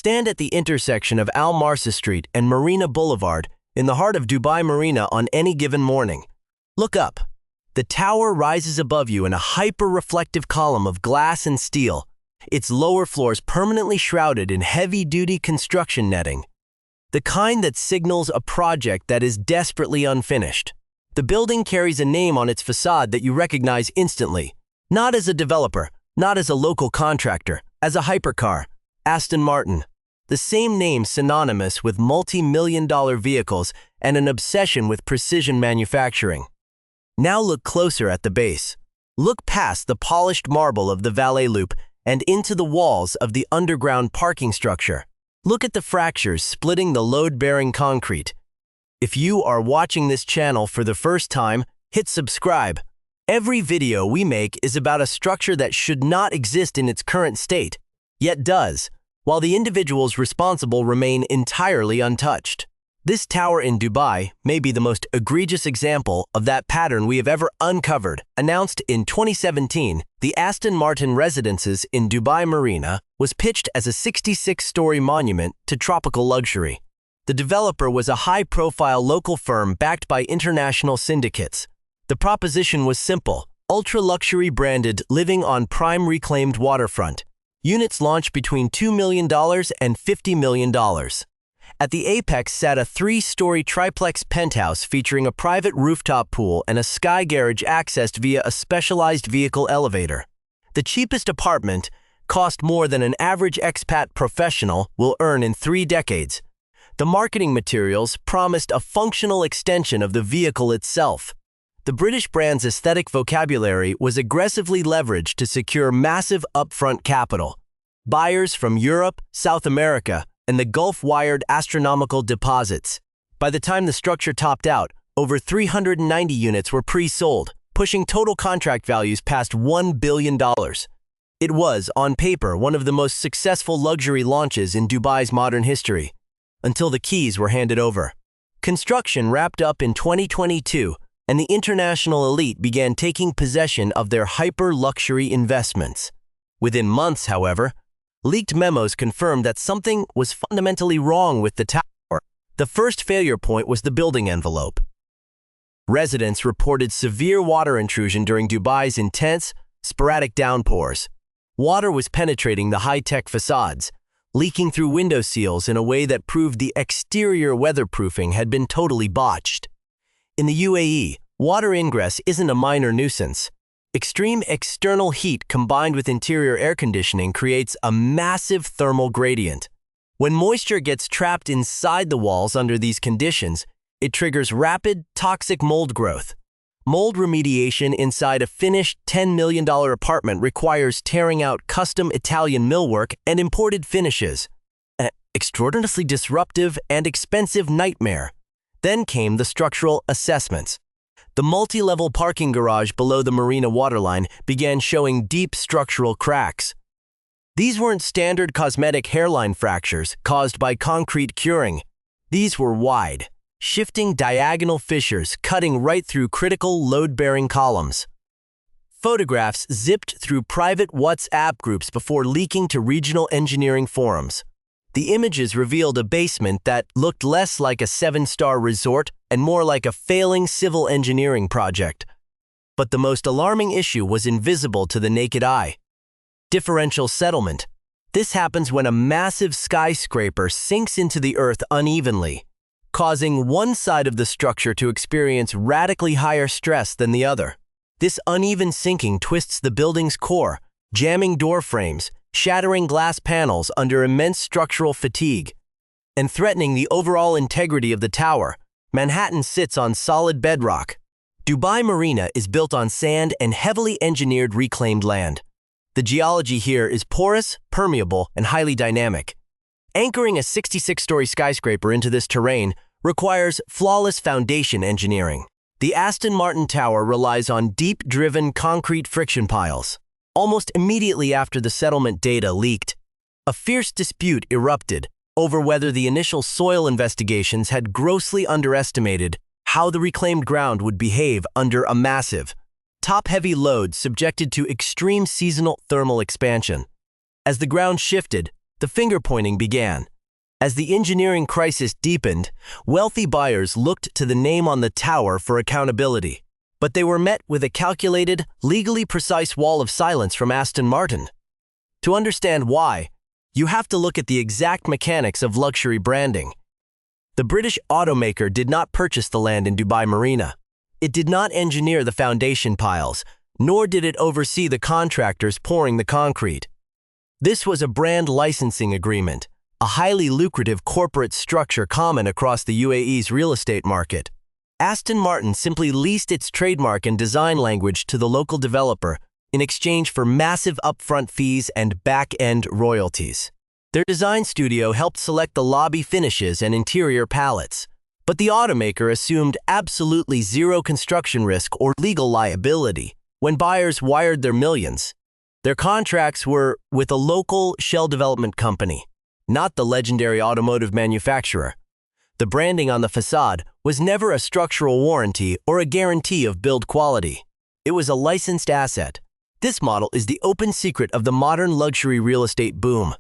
stand at the intersection of Al Marsa Street and Marina Boulevard in the heart of Dubai Marina on any given morning. Look up. The tower rises above you in a hyper-reflective column of glass and steel, its lower floors permanently shrouded in heavy-duty construction netting, the kind that signals a project that is desperately unfinished. The building carries a name on its facade that you recognize instantly, not as a developer, not as a local contractor, as a hypercar, Aston Martin. The same name synonymous with multi-million-dollar vehicles and an obsession with precision manufacturing. Now look closer at the base. Look past the polished marble of the valet loop and into the walls of the underground parking structure. Look at the fractures splitting the load-bearing concrete. If you are watching this channel for the first time, hit subscribe. Every video we make is about a structure that should not exist in its current state, yet does, while the individuals responsible remain entirely untouched. This tower in Dubai may be the most egregious example of that pattern we have ever uncovered. Announced in 2017, the Aston Martin Residences in Dubai Marina was pitched as a 66-story monument to tropical luxury. The developer was a high-profile local firm backed by international syndicates. The proposition was simple: ultra-luxury branded living on prime reclaimed waterfront. Units launched between $2 million and $50 million. At the apex sat a 3-story triplex penthouse featuring a private rooftop pool and a sky garage accessed via a specialized vehicle elevator. The cheapest apartment cost more than an average expat professional will earn in 3 decades. The marketing materials promised a functional extension of the vehicle itself. The British brand's aesthetic vocabulary was aggressively leveraged to secure massive upfront capital. Buyers from Europe, South America, and the Gulf wired astronomical deposits. By the time the structure topped out, over 390 units were pre-sold, pushing total contract values past $1 billion. It was, on paper, one of the most successful luxury launches in Dubai's modern history, until the keys were handed over. Construction wrapped up in 2022, and the international elite began taking possession of their hyper-luxury investments. Within months, however, leaked memos confirmed that something was fundamentally wrong with the tower. The first failure point was the building envelope. Residents reported severe water intrusion during Dubai's intense, sporadic downpours. Water was penetrating the high-tech facades, leaking through window seals in a way that proved the exterior weatherproofing had been totally botched. In the UAE, water ingress isn't a minor nuisance. Extreme external heat combined with interior air conditioning creates a massive thermal gradient. When moisture gets trapped inside the walls under these conditions, it triggers rapid, toxic mold growth. Mold remediation inside a finished $10 million apartment requires tearing out custom Italian millwork and imported finishes. An extraordinarily disruptive and expensive nightmare. Then came the structural assessments. The multi-level parking garage below the marina waterline began showing deep structural cracks. These weren't standard cosmetic hairline fractures caused by concrete curing. These were wide, shifting diagonal fissures cutting right through critical load-bearing columns. Photographs zipped through private WhatsApp groups before leaking to regional engineering forums. The images revealed a basement that looked less like a 7-star resort and more like a failing civil engineering project. But the most alarming issue was invisible to the naked eye. Differential settlement. This happens when a massive skyscraper sinks into the earth unevenly, causing one side of the structure to experience radically higher stress than the other. This uneven sinking twists the building's core, jamming door frames, shattering glass panels under immense structural fatigue, and threatening the overall integrity of the tower. Manhattan sits on solid bedrock. Dubai Marina is built on sand and heavily engineered reclaimed land. The geology here is porous, permeable, and highly dynamic. Anchoring a 66-story skyscraper into this terrain requires flawless foundation engineering. The Aston Martin Tower relies on deep-driven concrete friction piles. Almost immediately after the settlement data leaked, a fierce dispute erupted over whether the initial soil investigations had grossly underestimated how the reclaimed ground would behave under a massive, top-heavy load subjected to extreme seasonal thermal expansion. As the ground shifted, The finger-pointing began. As the engineering crisis deepened, wealthy buyers looked to the name on the tower for accountability. But they were met with a calculated, legally precise wall of silence from Aston Martin. To understand why, you have to look at the exact mechanics of luxury branding. The British automaker did not purchase the land in Dubai Marina. It did not engineer the foundation piles, nor did it oversee the contractors pouring the concrete. This was a brand licensing agreement, a highly lucrative corporate structure common across the UAE's real estate market. Aston Martin simply leased its trademark and design language to the local developer in exchange for massive upfront fees and back-end royalties. Their design studio helped select the lobby finishes and interior palettes, but the automaker assumed absolutely zero construction risk or legal liability when buyers wired their millions. Their contracts were with a local shell development company, not the legendary automotive manufacturer. The branding on the facade was never a structural warranty or a guarantee of build quality. It was a licensed asset. This model is the open secret of the modern luxury real estate boom.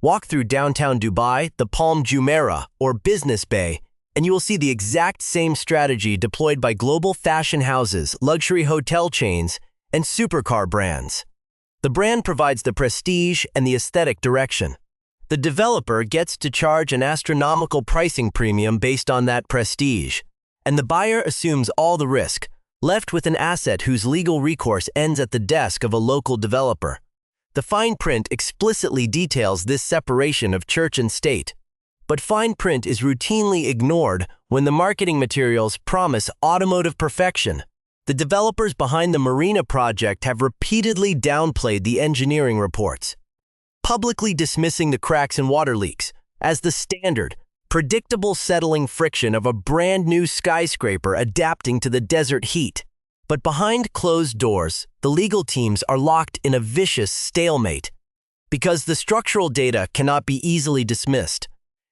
Walk through downtown Dubai, the Palm Jumeirah, or Business Bay, and you will see the exact same strategy deployed by global fashion houses, luxury hotel chains, and supercar brands. The brand provides the prestige and the aesthetic direction. The developer gets to charge an astronomical pricing premium based on that prestige, and the buyer assumes all the risk, left with an asset whose legal recourse ends at the desk of a local developer. The fine print explicitly details this separation of church and state. But fine print is routinely ignored when the marketing materials promise automotive perfection. The developers behind the Marina project have repeatedly downplayed the engineering reports, publicly dismissing the cracks and water leaks as the standard, predictable settling friction of a brand new skyscraper adapting to the desert heat. But behind closed doors, the legal teams are locked in a vicious stalemate because the structural data cannot be easily dismissed,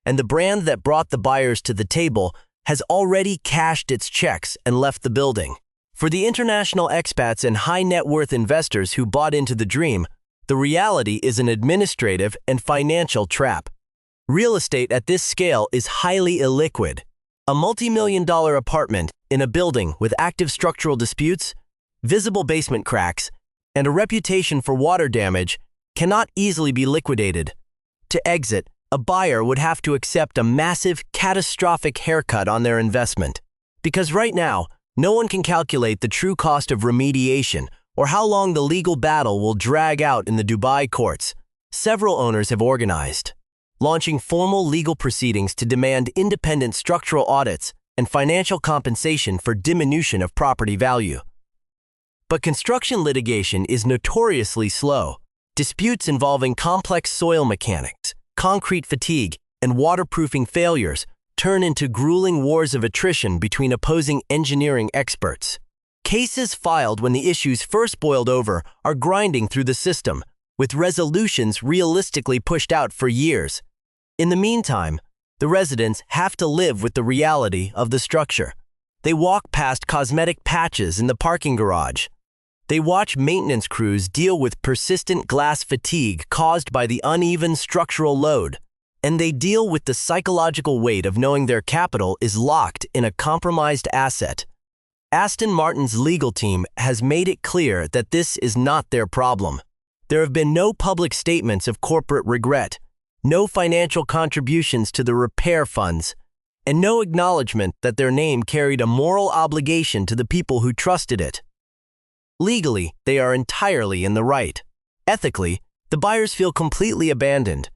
and the brand that brought the buyers to the table has already cashed its checks and left the building. For the international expats and high-net-worth investors who bought into the dream, the reality is an administrative and financial trap. Real estate at this scale is highly illiquid. A multi-million-dollar apartment in a building with active structural disputes, visible basement cracks, and a reputation for water damage cannot easily be liquidated. To exit, a buyer would have to accept a massive, catastrophic haircut on their investment. Because right now, no one can calculate the true cost of remediation or how long the legal battle will drag out in the Dubai courts. Several owners have organized, launching formal legal proceedings to demand independent structural audits and financial compensation for diminution of property value. But construction litigation is notoriously slow. Disputes involving complex soil mechanics, concrete fatigue, and waterproofing failures turn into grueling wars of attrition between opposing engineering experts. Cases filed when the issues first boiled over are grinding through the system, with resolutions realistically pushed out for years. In the meantime, the residents have to live with the reality of the structure. They walk past cosmetic patches in the parking garage. They watch maintenance crews deal with persistent glass fatigue caused by the uneven structural load. And they deal with the psychological weight of knowing their capital is locked in a compromised asset. Aston Martin's legal team has made it clear that this is not their problem. There have been no public statements of corporate regret, no financial contributions to the repair funds, and no acknowledgement that their name carried a moral obligation to the people who trusted it. Legally, they are entirely in the right. Ethically, the buyers feel completely abandoned.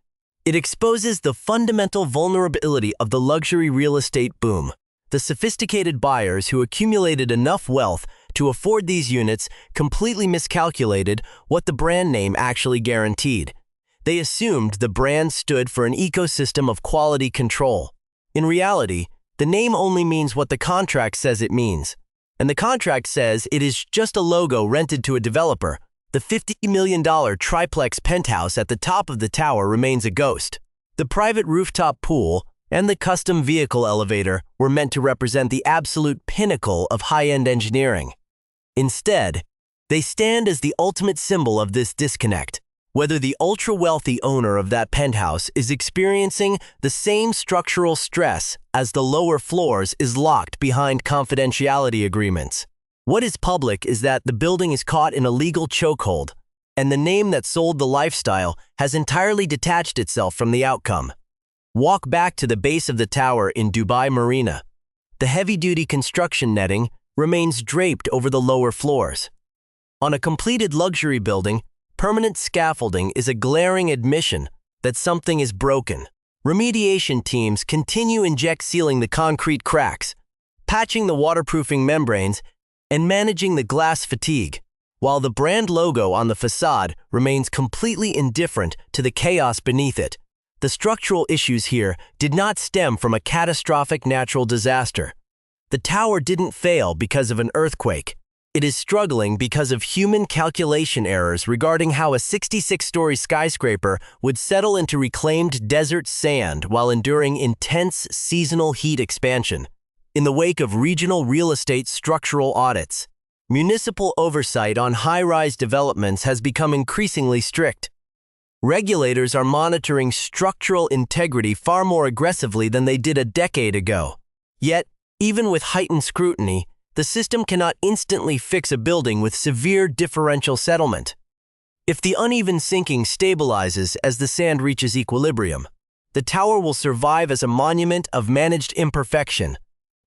It exposes the fundamental vulnerability of the luxury real estate boom. The sophisticated buyers who accumulated enough wealth to afford these units completely miscalculated what the brand name actually guaranteed. They assumed the brand stood for an ecosystem of quality control. In reality, the name only means what the contract says it means. And the contract says it is just a logo rented to a developer. The $50 million triplex penthouse at the top of the tower remains a ghost. The private rooftop pool and the custom vehicle elevator were meant to represent the absolute pinnacle of high-end engineering. Instead, they stand as the ultimate symbol of this disconnect. whether the ultra-wealthy owner of that penthouse is experiencing the same structural stress as the lower floors is locked behind confidentiality agreements. What is public is that the building is caught in a legal chokehold, and the name that sold the lifestyle has entirely detached itself from the outcome. Walk back to the base of the tower in Dubai Marina. The heavy-duty construction netting remains draped over the lower floors. On a completed luxury building, permanent scaffolding is a glaring admission that something is broken. Remediation teams continue inject sealing the concrete cracks, patching the waterproofing membranes, and managing the glass fatigue, while the brand logo on the facade remains completely indifferent to the chaos beneath it. The structural issues here did not stem from a catastrophic natural disaster. The tower didn't fail because of an earthquake. It is struggling because of human calculation errors regarding how a 66-story skyscraper would settle into reclaimed desert sand while enduring intense seasonal heat expansion. In the wake of regional real estate structural audits, municipal oversight on high-rise developments has become increasingly strict. Regulators are monitoring structural integrity far more aggressively than they did a decade ago. Yet, even with heightened scrutiny, the system cannot instantly fix a building with severe differential settlement. If the uneven sinking stabilizes as the sand reaches equilibrium, the tower will survive as a monument of managed imperfection,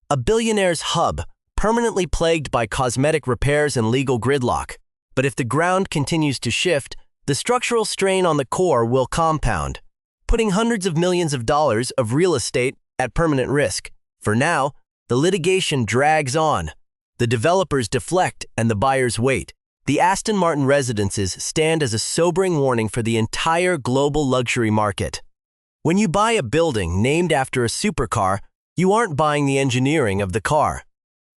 a billionaire's hub permanently plagued by cosmetic repairs and legal gridlock. But if the ground continues to shift, the structural strain on the core will compound, putting hundreds of millions of dollars of real estate at permanent risk. For now, the litigation drags on. The developers deflect and the buyers wait. The Aston Martin residences stand as a sobering warning for the entire global luxury market. When you buy a building named after a supercar, you aren't buying the engineering of the car.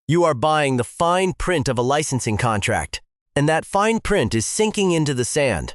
You are buying the fine print of a licensing contract, and that fine print is sinking into the sand.